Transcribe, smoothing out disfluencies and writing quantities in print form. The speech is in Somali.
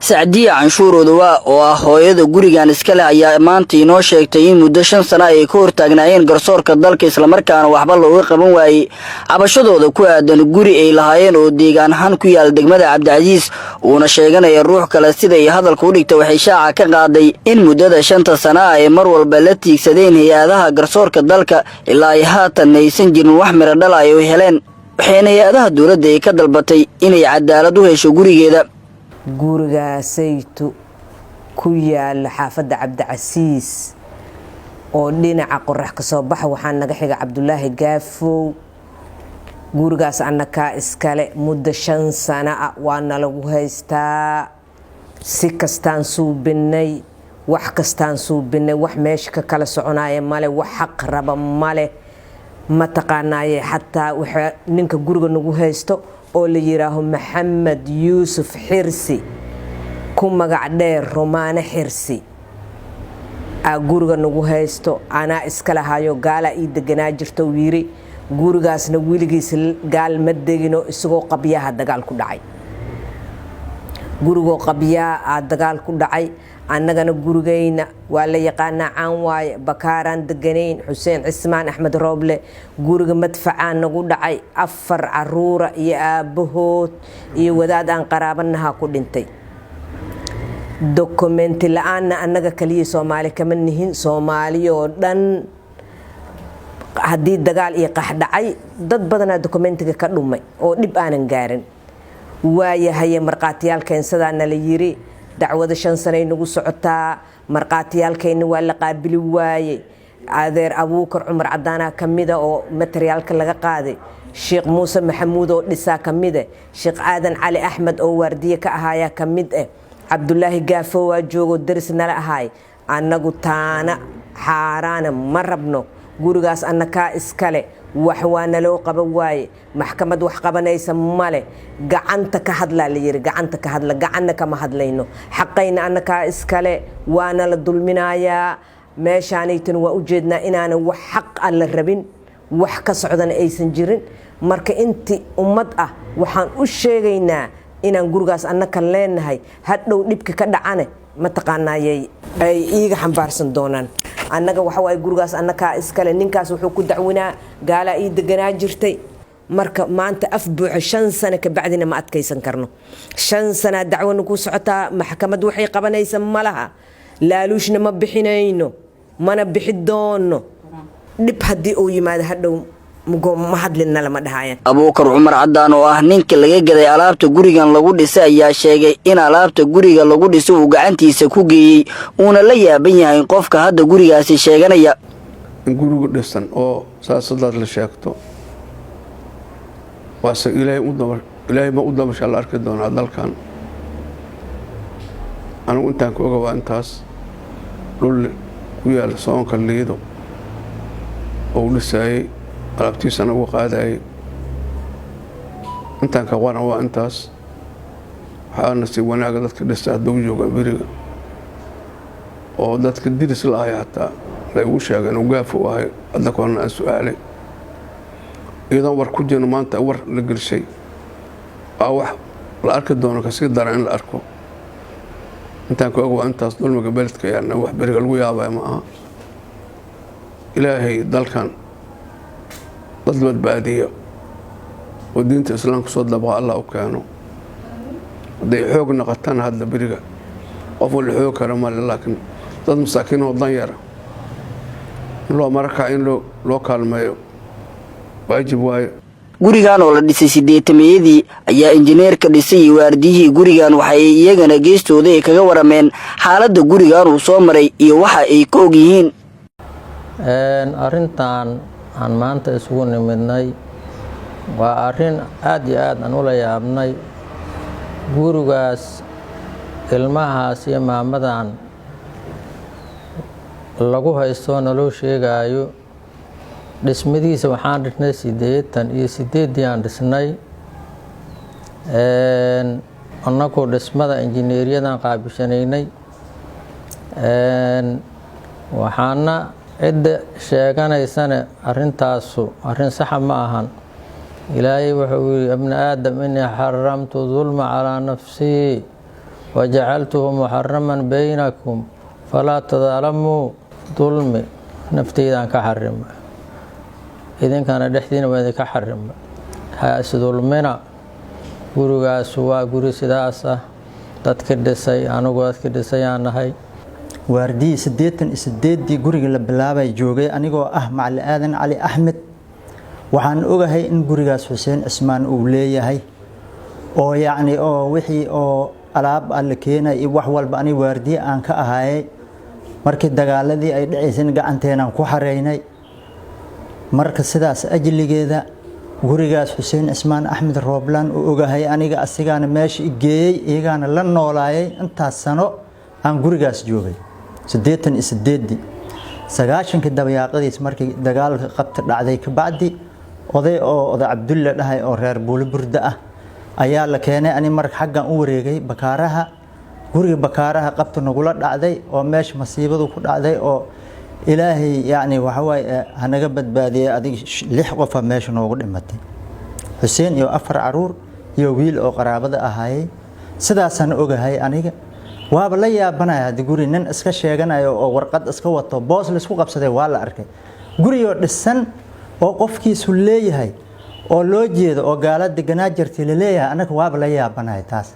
Sacdiye Canshuur Odawa oo ah hooyada gurigan iska leh ayaa maanta inoo sheegtay in muddo 5 sano ay ka hortaagnaayeen garsoorka dalka isla markaana waxba looga qaban waayay cabashadooda ku aadan guri ay lahaayeen oo deegaan ahaan ku yaal degmada Cabdicasiis uuna sheeganaya ruux kale sida ay hadalka u dhigtay waxay shaaca ka qaaday in muddada 5 sano ay mar walba la tiigsadeen hay'adaha garsoorka dalka ilaa ay haatan aysan jirin wax miro dhal ay heleen waxayna hay'adaha dawladda ay ka dalbatay inay cadaalad u hesho gurigeeda gurigaasaytu ku yaal xaafadda Cabdicasiis oo dhinaca qorax ka soo baxa waxaan naga xiga Cabdullaahi Gaafow gurigaas annaka iskale muddo 5 sano waana lagu haystaa si kastaan suubinay wax kastaan suubinay wax meesha ka kala soconaya male wax xaq raba male ma taqaanaaye xataa waxa ninka guriga nagu haysto oo la yiraaho Maxamed Yuusuf Xirsi ku magac dheer Romaane Xirsi guriga nagu haysto ana iska lahayo gaala ii deganaa jirto wiiri gurigaasna wiligiis gaal ma degino isagoo qabyaha dagaal ku dhacay gurigo qabyaa dagaal ku dhacay annagana gurigeyna waa la yaqaana caan waay Bakaaran deganayn Xuseen Cismaan Axmed Rooble guriga madfacaan nagu dhacay 4 caruura iyo aabahood iyo wadaad aan qaraabanaha ku dhintay dokumenti la'aana annaga kaliya Soomaali kama nihin Soomaali oo dhan hadii dagaal iyo qax dhacay dad badan dokumentiga ka dhumay oo dib aanan gaarin waayahay marqaatiyal keensadana la yiri dacwada 5 sano nagu socotaa marqaatiyalkeena waa la qaabili waayay adeer Abuukar Cumar Cadaana kamida oo materialka laga qaaday Sheekh Muuse Maxamuud oo dhisa kamida Sheekh Aadan Cali Axmed oo wardiye ka ahaaya kamid Cabdullaahi Gaafow waa joogo darisna la ahaay annagu taana xaaraana ma rabno gurigaas annaka iskale wax waana loo qaban waaye maxkamad wax qabanaysa male gacanta ka hadla la yiri gacanta ka hadla gacanna kama hadlayno xaqayna annaka iskale waana la dulminaaya meeshaanaytan waa u jeednaa inaana wax xaq alla rabin wax ka socdana aysan jirin marka intii ummad waxaan u sheegaynaa inaan gurigaas annaka leenahay hadhow dhibka ka dhacane ma taqaanaayay ay iiga xambaarsan doonaan annaga waxa way gurigaas annaka iskale ninkaas wuxuu ku dacwinaa gaala ii deganaa jirtay marka maanta afbuuxo 5 sano ka bacdina ma adkaysan karno 5 sano dacwada ku socotaa maxkamad waxay qabanaysa malaha laaluushna ma bixinayno mana bixi doono dib hadii uu yimaado hadhow ma hadlina lama dhahaayeen Abuukar Cumar Cadaan oo ah ninka laga gaday alaabta gurigan lagu dhisay ayaa sheegay in alaabta guriga lagu dhisay uu gacantiisa ku geeyay una la yaaban yahay qofka hadda gurigaasi sheeganaya in gurigu dhisan oo saasadaad la sheegto waase Ilaahay ma u damasha la arki doonaa dalkan anigu intaan ku ogaa intaas dhul ku yaal soonka liido oo dhisay alaabtiisana ugu qaaday intaan ka waran waa intaas waxaana si wanaag dadka dhisa dad jooga bariga oo dadka diris la ay hataa la ugu sheegan oo gaaf u ahay hadda koona su'aale idan war ku jiro maanta war la galshay wax la arki doono ka sii daran in la arko intaan ku ogaa intaas dulmiga beledka yaana wax bariga lagu yaabay ma aha Ilaahay dalkan dad badbaadiyo oo diinta islaamka soo dabqa Allah u keeno haday xoog noqotaan hadda bariga qof wal xoog kara ma laakiin dad masaakiin oo dan yar loo markaa in loo kaalmeeyo waajib waayo gurigan oo la dhisay 80meeyadii ayaa injineerka dhisay waardiyihii gurigan waxay iyagana geestooda kaga warameen xaaladda gurigan uu soo maray iyo waxa ay ka og yihiin arintan aan maanta isugu nimidnay waa arin aad iyo aad aan ula yaabnay gurigaas ilmahaas iyo maamadan lagu haysto naloo sheegayo dhismadiisa waxaan dhisnay 88 aan dhisnay annagoo dhismada injineeriyadan qaabishanaynay waxaana cid sheeganaysana arintaasu arin sax ma ahan ilaahay wuxuu yiri ibn aadam inni haramtu dhulma ala nafsi wajacaltuhu muxaraman baynakum falaa tadaalamuu dulmi nafteydaan ka xarima idinkana dhexdiina waa idinka xarima ha isdulmina gurigaas waa guri sidaas ah dadka dhisay anigu dadka dhisayaan nahay waardii 88 guriga la bilaabay joogay anigoo ah Macali Aadan Cali Axmed waxaan ogahay in gurigaas Xuseen Cismaan uu leeyahay oo yacni oo wixii oo alaab alla keenay wax walba ani waardii aan ka ahaayay markii dagaaladii ay dhaceysay gacanteena ku xareynay marka sidaas ajligeeda gurigaas Xuseen Cismaan Axmed Rooblaan oo ogahay aniga asigaana meesha igeeyay iyagana la noolaayay intaas sano aan gurigaas joogay 88 sagaashanka dabayaaqadiis markii dagaalka qabta dhacday ka bacdi oday Cabdulle dhahay oo reer Buulburda ah ayaa la keenay ani marka xaggan u wareegay bakaaraha guriga bakaaraha qabta nagula dhacday oo meesha masiibadu ku dhacday oo ilaahay yaani waxa way hanaga badbaadiyay adig 6 qof meesha noogu dhimatay Xuseen iyo 4 caruur iyo wiil oo qaraabada ahaayay sidaasan ogahay aniga waaba la yaabanahay guri nin iska sheeganayo oo warqad iska wato boos la isku qabsaday waa la arkay guriyo dhisan oo qofkiisu leeyahay oo loo jeedo oo gaalada ganaa jirtay leeyahay anaga waaba la yaabanahay taas